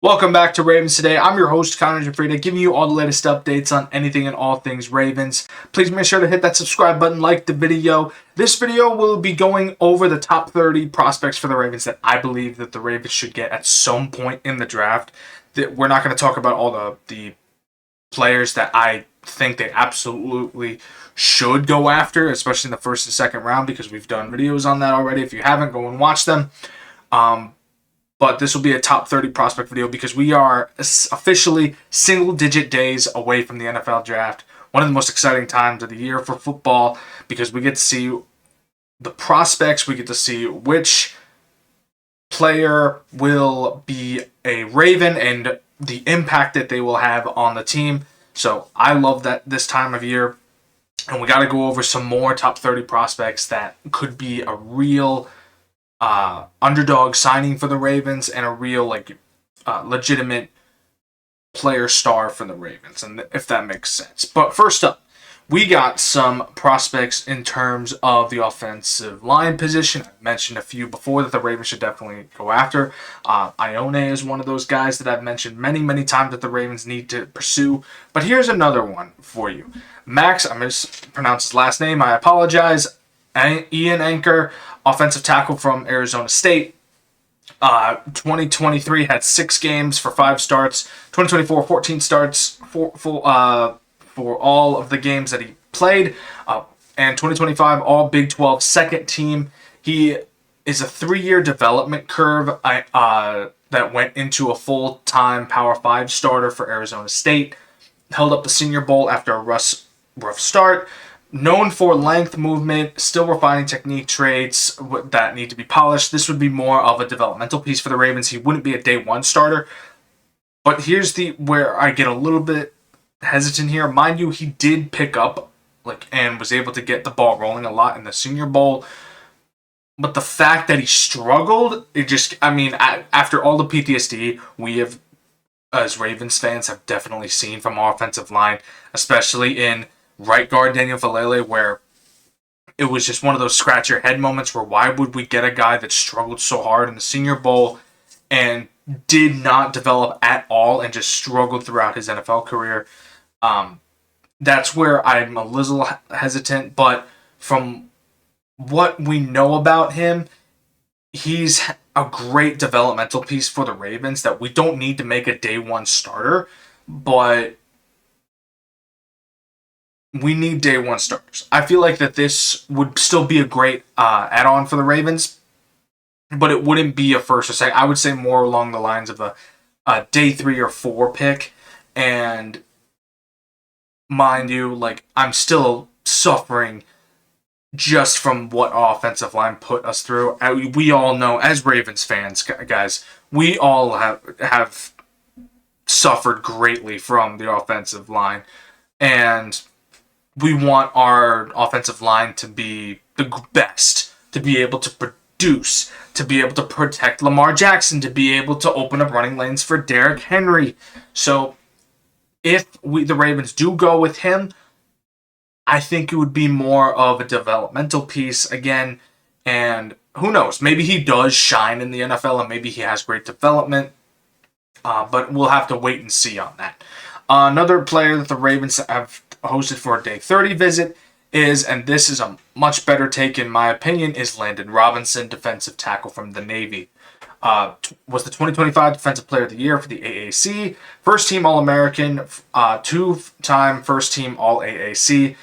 Welcome back to Ravens Today. I'm your host, Connor Gioffreda, giving you all the latest updates on anything and all things Ravens. Please make sure to hit that subscribe button, like the video. This video will be going over the top 30 prospects for the Ravens that I believe that the Ravens should get at some point in the draft. We're not going to talk about all the players that I think they absolutely should go after, especially in the first and second round, because we've done videos on that already. If you haven't, go and watch them. But this will be a top 30 prospect video because we are officially single-digit days away from the NFL draft. One of the most exciting times of the year for football because we get to see the prospects. We get to see which player will be a Raven and the impact that they will have on the team. So I love that this time of year. And we got to go over some more top 30 prospects that could be a real underdog signing for the Ravens and a real legitimate player star for the Ravens, and if that makes sense. But first up, we got some prospects in terms of the offensive line position. I've mentioned a few before that the Ravens should definitely go after. Ione is one of those guys that I've mentioned many times that the Ravens need to pursue. But here's another one for you. Max, I mispronounced his last name. I apologize. Ian Anchor, offensive tackle from Arizona State. 2023 had 6 games for 5 starts. 2024, 14 starts for all of the games that he played. And 2025, all Big 12 second team. He is a 3-year development curve that went into a full-time Power 5 starter for Arizona State. Held up the Senior Bowl after a rough start. Known for length, movement, still refining technique traits that need to be polished. This would be more of a developmental piece for the Ravens. He wouldn't be a day one starter. But here's where I get a little bit hesitant here. Mind you, he did pick up and was able to get the ball rolling a lot in the Senior Bowl. But the fact that he struggled, after all the PTSD we have as Ravens fans have definitely seen from our offensive line, especially in right guard Daniel Vallely, where it was just one of those scratch your head moments where why would we get a guy that struggled so hard in the Senior Bowl and did not develop at all and just struggled throughout his NFL career. That's where I'm a little hesitant, but from what we know about him, he's a great developmental piece for the Ravens that we don't need to make a day one starter, but we need day one starters. I feel like that this would still be a great add-on for the Ravens, but it wouldn't be a first or second. I would say more along the lines of a day 3 or 4 pick. And mind you, I'm still suffering just from what our offensive line put us through. We all know, as Ravens fans, guys, we all have suffered greatly from the offensive line. And we want our offensive line to be the best, to be able to produce, to be able to protect Lamar Jackson, to be able to open up running lanes for Derrick Henry. So if the Ravens do go with him, I think it would be more of a developmental piece again. And who knows, maybe he does shine in the NFL and maybe he has great development. But we'll have to wait and see on that. Another player that the Ravens have hosted for a day 30 visit is, and this is a much better take in my opinion, is Landon Robinson, defensive tackle from the Navy. Was the 2025 Defensive Player of the Year for the AAC, first team All-American, 2-time first team All-AAC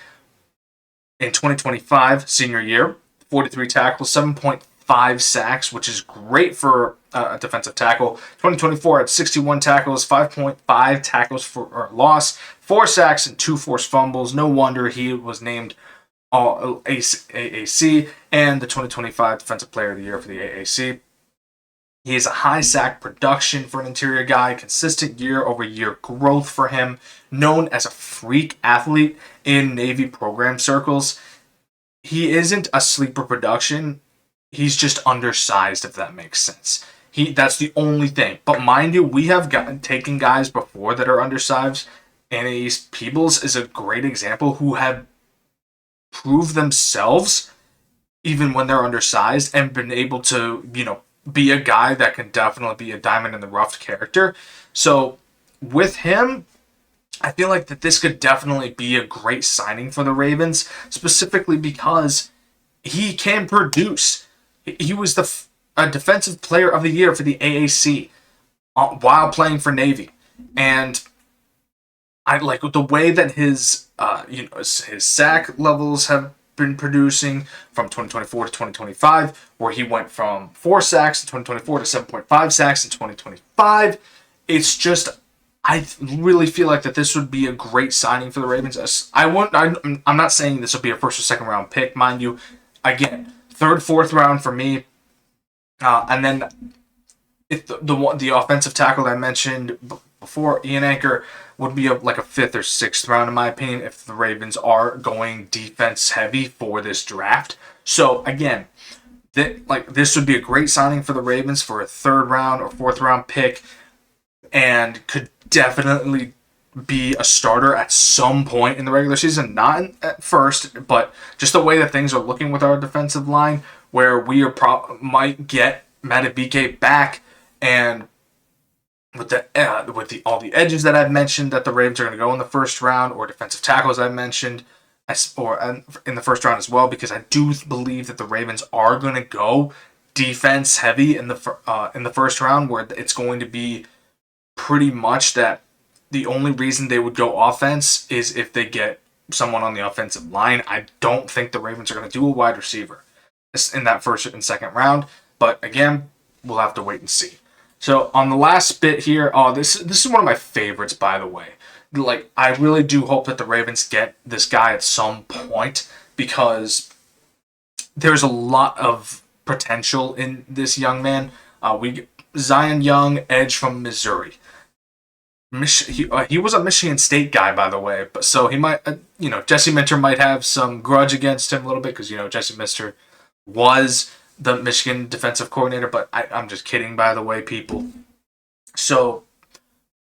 in 2025 senior year, 43 tackles, 7.5 sacks, which is great for a defensive tackle. 2024 had 61 tackles, 5.5 tackles for loss, 4 sacks, and 2 forced fumbles. No wonder he was named All AAC and the 2025 Defensive Player of the Year for the AAC. He has a high sack production for an interior guy, consistent year-over-year growth for him, known as a freak athlete in Navy program circles. He isn't a sleeper production. He's just undersized, if that makes sense. That's the only thing. But mind you, we have taken guys before that are undersized. Anais Peebles is a great example who have proved themselves even when they're undersized and been able to, be a guy that can definitely be a diamond in the rough character. So with him, I feel like that this could definitely be a great signing for the Ravens, specifically because he can produce. He was a defensive player of the year for the AAC while playing for Navy, and I like the way that his his sack levels have been producing from 2024 to 2025, where he went from 4 sacks in 2024 to 7.5 sacks in 2025. It's just, I really feel like that this would be a great signing for the Ravens. I'm not saying this will be a first or second round pick, mind you. Again, third, fourth round for me, and then if the offensive tackle that I mentioned before, Ian Anchor, would be like a fifth or sixth round in my opinion if the Ravens are going defense heavy for this draft. So again, this would be a great signing for the Ravens for a third round or fourth round pick, and could definitely be a starter at some point in the regular season. Not at first, but just the way that things are looking with our defensive line, where we might get Matabike back, and with all the edges that I've mentioned that the Ravens are going to go in the first round, or defensive tackles I've mentioned, or in the first round as well, because I do believe that the Ravens are going to go defense heavy in the first round, where it's going to be pretty much that the only reason they would go offense is if they get someone on the offensive line. I don't think the Ravens are going to do a wide receiver in that first and second round, but again, we'll have to wait and see. So on the last bit here, this is one of my favorites, by the way. Like, I really do hope that the Ravens get this guy at some point, because there's a lot of potential in this young man. Zion Young, edge from Missouri. He was a Michigan State guy, by the way, but so he might, Jesse Minter might have some grudge against him a little bit, because Jesse Minter was the Michigan defensive coordinator, but I'm just kidding, by the way, people. So,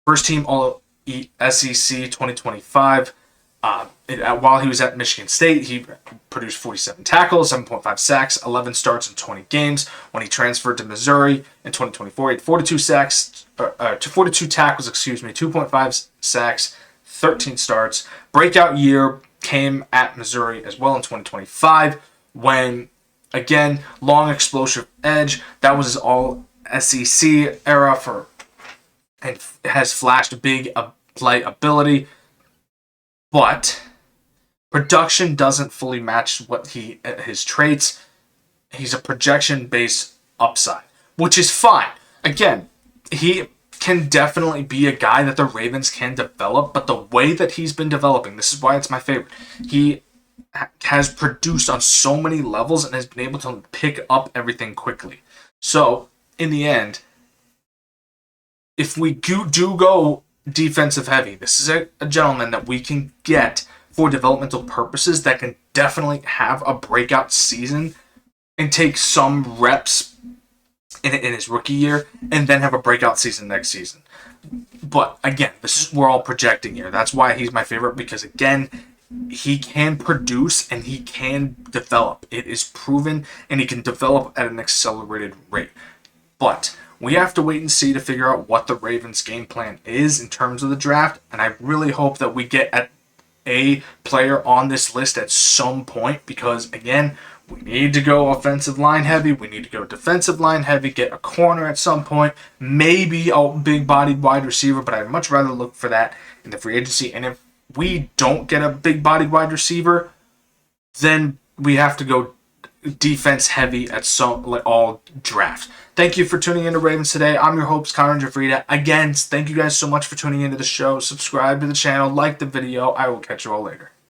first team All SEC 2025. While he was at Michigan State, he produced 47 tackles, 7.5 sacks, 11 starts in 20 games. When he transferred to Missouri in 2024, he had 42 tackles, 2.5 sacks, 13 starts. Breakout year came at Missouri as well in 2025, when, again, long explosive edge. That was his all SEC era and has flashed big play ability, but production doesn't fully match his traits. He's a projection-based upside, which is fine. Again, he can definitely be a guy that the Ravens can develop, but the way that he's been developing, this is why it's my favorite. He has produced on so many levels and has been able to pick up everything quickly. So, in the end, if we do go defensive heavy, this is a gentleman that we can get for developmental purposes that can definitely have a breakout season and take some reps in his rookie year, and then have a breakout season next season. But again, we're all projecting here. That's why he's my favorite, because again, he can produce and he can develop. It is proven, and he can develop at an accelerated rate. But we have to wait and see to figure out what the Ravens' game plan is in terms of the draft, and I really hope that we get a player on this list at some point, because again, we need to go offensive line heavy, we need to go defensive line heavy, get a corner at some point, maybe a big-bodied wide receiver, but I'd much rather look for that in the free agency. And if we don't get a big-bodied wide receiver, then we have to go defense heavy at all draft. Thank you for tuning in to Ravens Today. I'm your host, Connor Gioffreda. Again, thank you guys so much for tuning into the show. Subscribe to the channel, like the video. I will catch you all later.